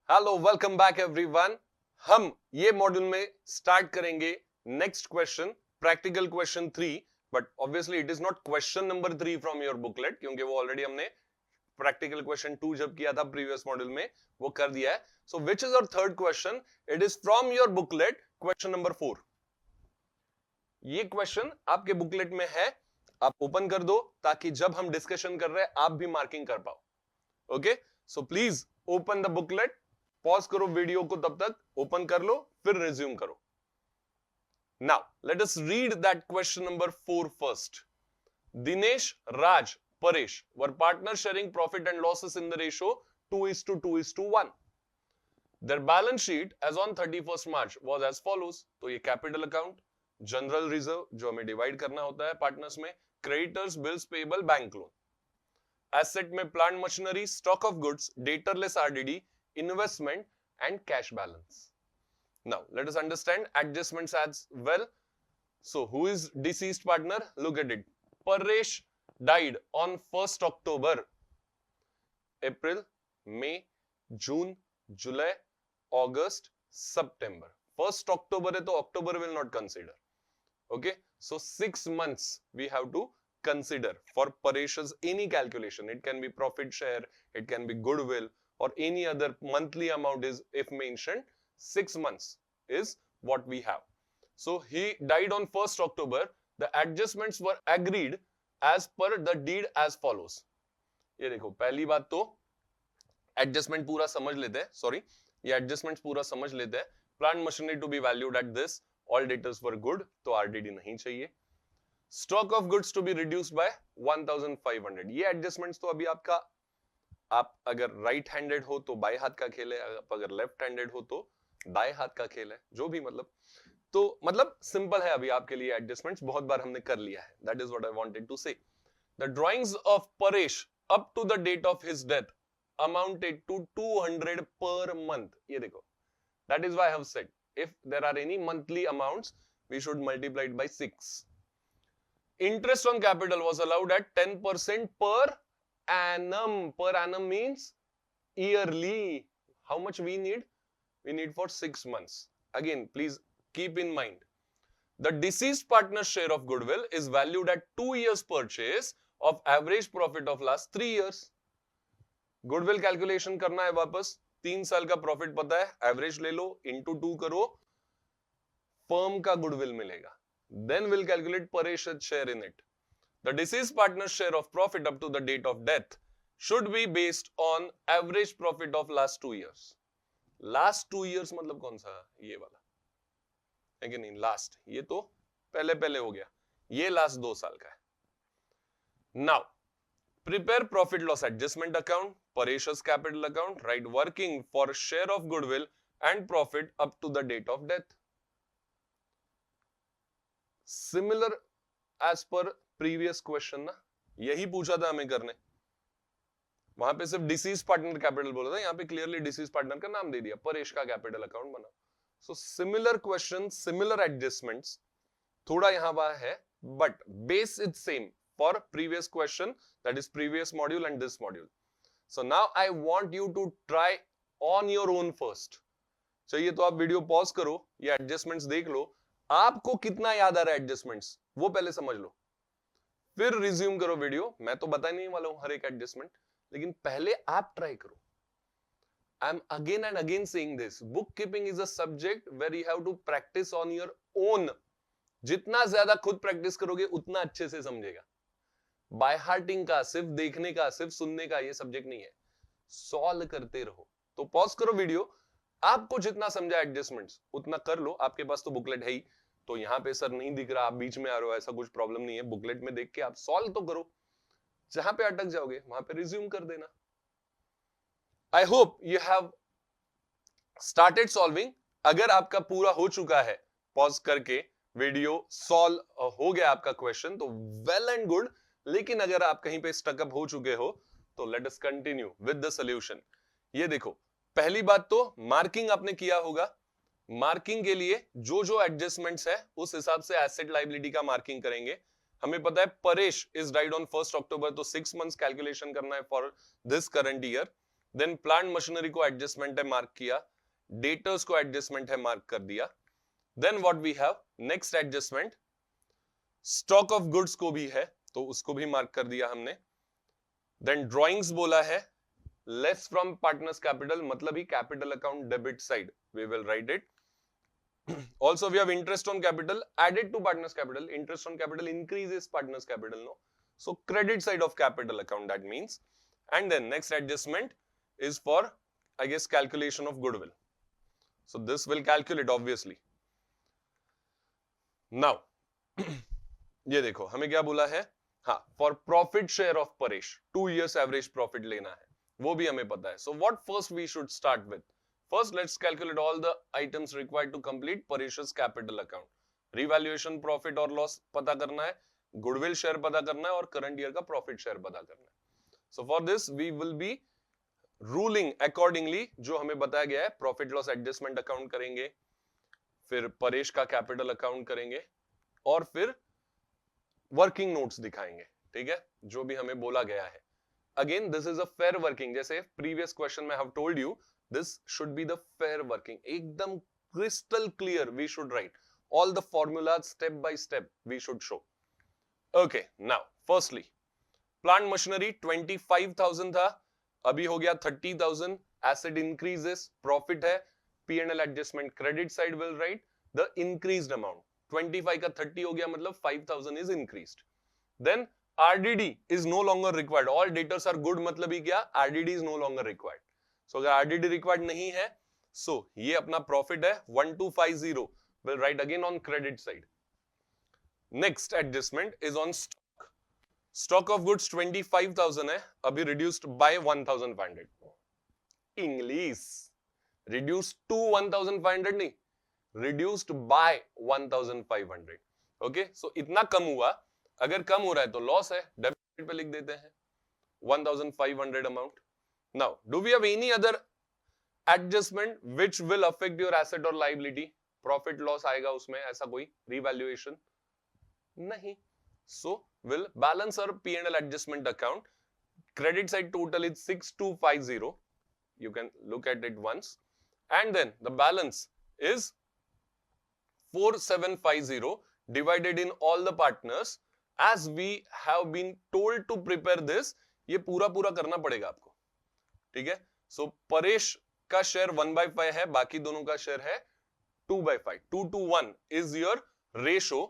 Hello welcome back everyone. हम ये module में स्टार्ट करेंगे next question, practical question 3। But obviously it is not question number 3 from your booklet, क्योंकि वो already हमने प्रैक्टिकल क्वेश्चन 2 जब किया था प्रीवियस मॉड्यूल में वो कर दिया है। सो विच इज और third question? It is from your booklet, question number 4। ये क्वेश्चन आपके बुकलेट में है, आप ओपन कर दो ताकि जब हम डिस्कशन कर रहे हैं आप भी मार्किंग कर पाओ। Okay, so please open the booklet, pause करो वीडियो को, तब तक ओपन कर लो, फिर रिज्यूम करो। Now let us read that question number 4 first. Dinesh, Raj, Paresh were partners sharing profit and losses in the ratio 2:2:1. Their balance sheet as on 31st March was as follows. तो ये capital account, general reserve जो हमें divide करना होता है partners में, creditors, bills payable, bank loan, asset में plant machinery, stock of goods, debtors less RDD, investment and cash balance. Now let us understand adjustments as well. So who is deceased partner? Look at it. Paresh died on 1st October. April, May, June, July, August, September. 1st October है तो October will not consider. Okay, so 6 months we have to consider for Paresh's any calculation. It can be profit share, it can be goodwill, or any other monthly amount is if mentioned. 6 months is what we have. So he died on 1st October. The adjustments were agreed as per the deed as follows. ये देखो, पहली बात तो adjustment पूरा समझ लेते हैं, sorry ये एडजस्टमेंट्स पूरा समझ लेते हैं। Plant machinery to be valued at this, all debtors were good, तो आरडीडी नहीं चाहिए। Stock of goods to be reduced by 1500। ये एडजस्टमेंट्स तो अभी आपका, आप अगर राइट हैंडेड हो तो बाएं हाथ का खेल है, आप अगर लेफ्ट हैंडेड हो तो दाएं हाथ का खेल है, जो भी मतलब सिंपल है अभी आपके लिए एडजस्टमेंट्स, बहुत बार हमने कर लिया है। That is what I wanted to say. The drawings of Paresh up to the date of his death amounted to 200 per month. ये देखो, that is why I have said if there are any monthly amounts we should multiply it by 6। Interest on capital was allowed at 10% per annum. Per annum means yearly. How much we need? We need for 6 months. Again, please keep in mind, the deceased partner's share of goodwill is valued at 2 years purchase of average profit of last 3 years. Goodwill calculation करना है वापस, 3 साल का profit पता है, average ले लो, into 2 करो, firm का गुडविल मिलेगा, then we'll calculate Paresh's share in it. The deceased partner's share of profit up to the date of death should be based on average profit of last 2 years. Last 2 years मतलब कौन सा? ये वाला है कि नहीं? Last, ये तो पहले हो गया, ये लास्ट 2 साल का है। Now prepare profit loss adjustment account, Paresh's capital account, write working for share of goodwill and profit up to the date of death. Similar as per previous question ना, यही पूछा था हमें करने, वहां पे सिर्फ डिसीज पार्टनर कैपिटल बोला था, यहाँ पे क्लियरली डिसीज पार्टनर का नाम दे दिया, परेश का कैपिटल अकाउंट बना। So similar question, similar adjustments, थोड़ा यहाँ वहां है, but base is same for previous question, that is previous module and this module. So now I want you to try on your own first. चाहिए तो आप video pause करो, ये adjustments देख लो, आपको कितना याद आ रहा है एडजस्टमेंट्स वो पहले समझ लो, फिर रिज्यूम करो वीडियो। मैं तो बता नहीं वाला हूं हर एक एडजस्टमेंट, लेकिन पहले आप ट्राई करो। I am again and again saying this, book keeping is a subject where you have to practice on your own. जितना ज्यादा खुद प्रैक्टिस करोगे उतना अच्छे से समझेगा। बाय हार्टिंग का, सिर्फ देखने का, सिर्फ सुनने का ये सब्जेक्ट नहीं है, सॉल्व करते रहो। तो पॉज करो वीडियो, आपको जितना समझा एडजस्टमेंट्स उतना कर लो। आपके पास तो बुकलेट है ही, तो यहाँ पे सर नहीं दिख रहा, आप बीच में आ रहे हो, ऐसा कुछ प्रॉब्लम नहीं है, बुकलेट में देख के आप सॉल्व तो करो, जहां पे अटक जाओगे वहां पे रिज्यूम कर देना। I hope you have started solving. अगर आपका पूरा हो चुका है, पॉज करके वीडियो सॉल्व हो गया आपका क्वेश्चन, तो वेल एंड गुड। लेकिन अगर आप कहीं पे स्टकअप हो चुके हो तो let us continue with the solution. ये देखो, पहली बात तो मार्किंग आपने किया होगा, मार्किंग के लिए जो जो एडजस्टमेंट्स है उस हिसाब से एसेट लायबिलिटी का मार्किंग करेंगे। हमें पता है Paresh is died on 1st October, तो 6 मंथ्स कैलकुलेशन करना है for this current year. Then plant machinery को एडजस्टमेंट है मार्क किया, डेटर्स को एडजस्टमेंट है मार्क कर दिया. Then what we have next adjustment, stock of goods को भी है तो उसको भी मार्क कर दिया हमने. देन ड्राइंग्स बोला है, लेस फ्रॉम पार्टनर्स कैपिटल, मतलब ही capital account debit side, we will write it. Also we have interest on capital added to partners capital. Interest on capital increases partners capital, no? So credit side of capital account, that means. And then next adjustment is for, I guess, calculation of goodwill. So this will calculate obviously. Now ये देखो हमें क्या बोला है, हाँ, for profit share of Paresh 2 years average profit लेना है, वो भी हमें पता है. So what first we should start with? First, let's calculate all the items required to complete Paresh's capital account. Revaluation profit और loss पता करना है, goodwill share पता करना है और current year का profit share पता करना है. So for this we will be ruling accordingly. जो हमें बताया गया है, profit loss adjustment account करेंगे, फिर परेश का capital account करेंगे और फिर working notes दिखाएंगे. ठीक है, जो भी हमें बोला गया है. Again, this is a fair working. जैसे previous question में I have told you, this should be the fair working. एकदम crystal clear we should write. All the formulas step by step we should show. Okay, now firstly, plant machinery 25,000 था, अभी हो गया 30,000. Asset increases, profit है, P&L adjustment credit side will write the increased amount. 25 का 30 हो गया, मतलब 5,000 is increased. Then RDD is no longer required. All debtors are good, मतलब ही क्या, RDD is no longer required. So अगर RDD required नहीं है, so ये अपना profit है 1250, will write again on credit side. Next adjustment is on stock. Stock of goods 25,000 है, अभी reduced by 1,500. English reduced to 1,500 नहीं, reduced by 1,500. Okay, so इतना कम हुआ. अगर कम हो रहा है तो लॉस है, डेबिट पे लिख देते हैं 1,500 amount. Now, do we have any other adjustment which will affect your asset or liability? Profit loss आएगा उसमें, ऐसा कोई revaluation नहीं. So, will balance our P&L adjustment account. Credit side total is 6250. You can look at it once. And then the balance is 4750 divided in all the partners. As we have been told to prepare this, ये पूरा करना पड़ेगा आपको. ठीक है, सो परेश का share 1/5 है, बाकी दोनों का शेयर है 2/5. 2:1 इज योर रेशो.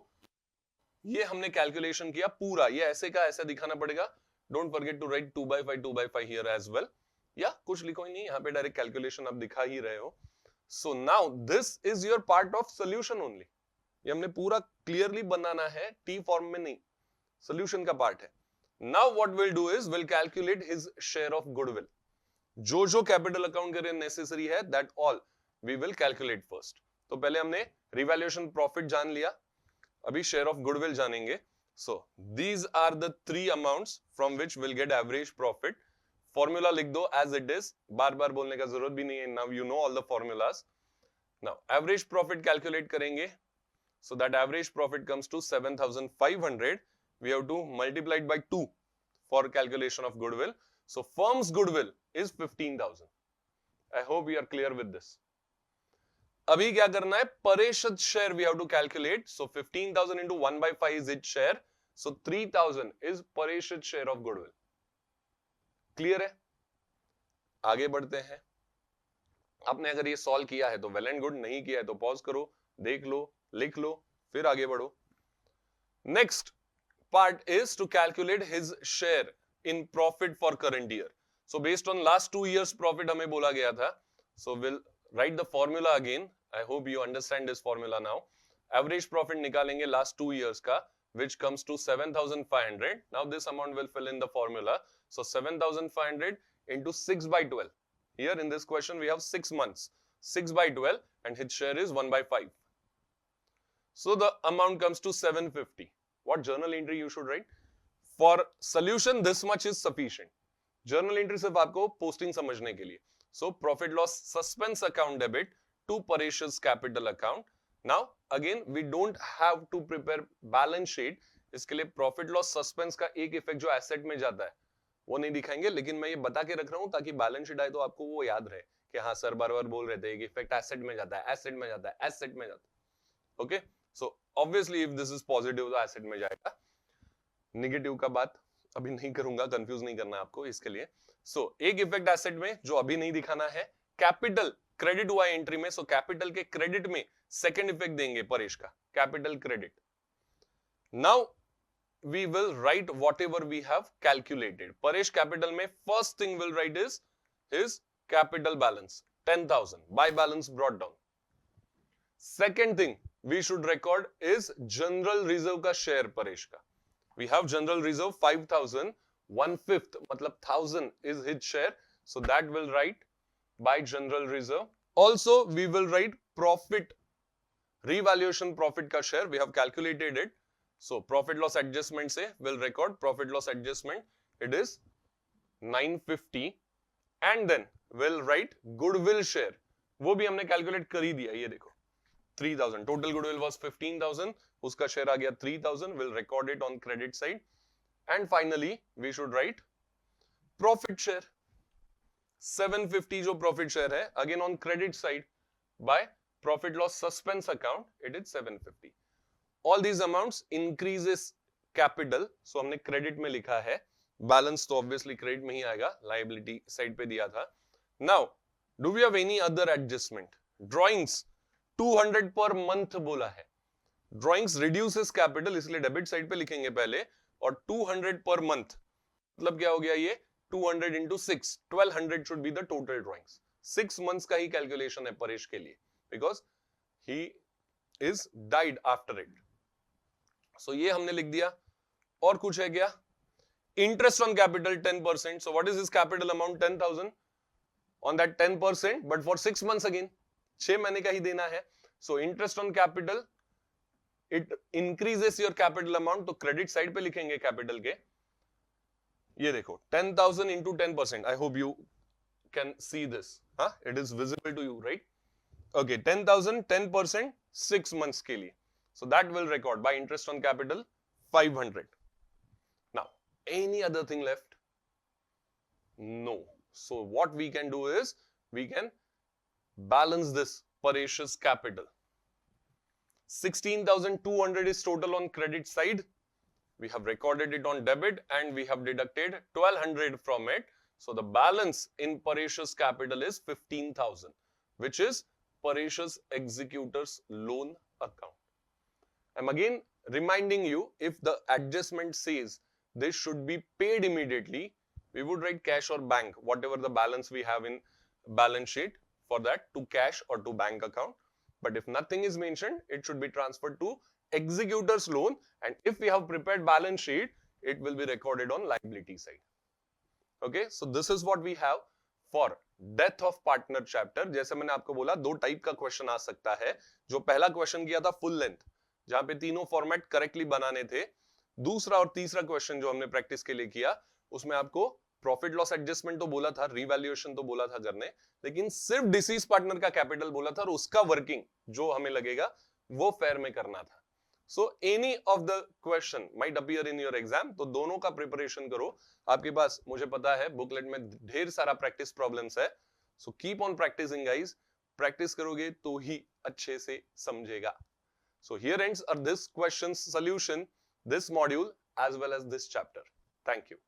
ये हमने कैलकुलेशन किया पूरा, ये ऐसे का ऐसे दिखाना पड़ेगा. Don't forget to write 2/5 here as well, या कुछ लिखो ही नहीं, यहाँ पे डायरेक्ट कैलकुलेशन आप दिखा ही रहे हो. So now this is your part of solution only. ये हमने पूरा क्लियरली बनाना है, टी फॉर्म में नहीं, सोल्यूशन का पार्ट है. Now what will do is will calculate his share of goodwill. जो कैपिटल अकाउंट के लिए नेसेसरी है, that all we will calculate first. तो पहले हमने रिवैल्यूएशन प्रॉफिट जान लिया, अभी शेयर ऑफ गुडविल जानेंगे. So these are the 3 amounts from which will get average profit. Formula लिख दो एज इट इज, बार बार बोलने का जरूरत भी नहीं है. Now you know all the formulas. Now average profit calculate करेंगे. So that average profit comes to 7,500. We have to multiply by 2 for calculation of goodwill. So firm's goodwill is 15,000. I hope you are clear with this. अभी क्या करना है, Paresh share we have to calculate. So 15,000 into 1/5 is its share. So 3,000 is Paresh share of goodwill. Clear है? आगे बढ़ते हैं. आपने अगर ये सॉल्व किया है तो वेल एंड गुड, नहीं किया है तो पॉज करो, देख लो, लिख लो, फिर आगे बढ़ो. Next part is to calculate his share in profit for current year. So based on last 2 years profit हमें बोला गया था. So we'll write the formula again. I hope you understand this formula now. Average profit निकालेंगे last 2 years का, which comes to 7,500. Now this amount will fill in the formula. So 7,500 into 6/12. Here in this question we have 6 months. 6/12 and his share is 1/5. So the amount comes to 750. What journal entry you should write? For solution this much is sufficient. Journal entry सिर्फ आपको posting समझने के लिए. So profit loss suspense account debit to Paresh's capital account. Now again we don't have to prepare balance sheet. इसके लिए profit loss suspense का एक effect जो asset में जाता है वो नहीं दिखाएंगे, लेकिन मैं ये बता के रख रहा हूं ताकि बैलेंस शीट आए तो आपको वो याद रहे कि हाँ सर बार बार बोल रहे थे कि इफेक्ट एसेट में जाता है, एसेट में जाता है, एसेट में जाता है। Okay, so obviously if this is positive तो एसेट में जाएगा। नेगेटिव का बात अभी नहीं करूंगा, कंफ्यूज नहीं करना आपको इसके लिए। सो एक इफेक्ट एसेट में जो अभी नहीं दिखाना है, कैपिटल क्रेडिट हुआ है एंट्री में, सो कैपिटल के क्रेडिट में सेकंड इफेक्ट देंगे परेश का, capital credit. Now we will write whatever we have calculated. Paresh capital में first thing we'll write is his capital balance 10,000 by balance brought down. Second thing we should record is general reserve का share Paresh का. We have general reserve 5,000, 1/5 मतलब 1,000 is his share, so that will write by general reserve. Also we will write profit, revaluation profit का share, we have calculated it. So profit loss adjustment से will record profit loss adjustment, it is 950, and then will write goodwill share, वो भी हमने calculate कर ही दिया, ये देखो 3,000, total goodwill was 15,000, उसका share आ गया 3,000, will record it on credit side, and finally we should write profit share 750 जो profit share है, again on credit side by profit loss suspense account, it is 750. All these amounts increases capital, so हमने credit में लिखा है, balance तो obviously credit में ही आएगा, liability side पे दिया था. Now, do we have any other adjustment? Drawings 200 per month बोला है. Drawings reduces capital, इसलिए debit side पे लिखेंगे पहले, और 200 per month मतलब क्या हो गया ये 200 into 6, 1200 should be the total drawings. 6 months का ही calculation है परेश के लिए, because he is died after it. So ये हमने लिख दिया. और कुछ है क्या? Interest on capital 10%. So what is his capital amount? 10,000 on that 10%, but for 6 months again, 6 महीने का ही देना है. So interest on capital, it increases your capital amount. तो credit side पे लिखेंगे capital के. ये देखो 10,000 into 10%. I hope you can see this. Huh? It is visible to you, right? Okay, 10,000, 10%, 6 months के लिए. So that will record by interest on capital 500. Now, any other thing left? No. So what we can do is we can balance this Paresh's capital. 16,200 is total on credit side. We have recorded it on debit and we have deducted 1,200 from it. So the balance in Paresh's capital is 15,000, which is Paresh's executor's loan account. I'm again reminding you, if the adjustment says this should be paid immediately, we would write cash or bank, whatever the balance we have in balance sheet, for that to cash or to bank account. But if nothing is mentioned, it should be transferred to executor's loan, and if we have prepared balance sheet, it will be recorded on liability side. Okay, so this is what we have for death of partner chapter. जैसे मैंने आपको बोला, दो type का question आ सकता है. जो पहला क्वेश्चन किया था फुल लेंथ, जहां पे तीनों फॉर्मेट करेक्टली बनाने थे. दूसरा और तीसरा क्वेश्चन जो हमने प्रैक्टिस के लिए किया, उसमें आपको प्रॉफिट लॉस एडजस्टमेंट तो बोला था, रिवैल्यूएशन तो बोला था करने, लेकिन सिर्फ डिसीज पार्टनर का कैपिटल बोला था, और उसका वर्किंग जो हमें लगेगा वो फेयर में करना था. So any of the question might appear in your exam, तो दोनों का प्रिपरेशन करो. आपके पास मुझे पता है बुकलेट में ढेर सारा प्रैक्टिस प्रॉब्लम्स है. So keep on practicing guys. Practice करोगे तो ही अच्छे से समझेगा. So here ends this question's solution, this module as well as this chapter. Thank you.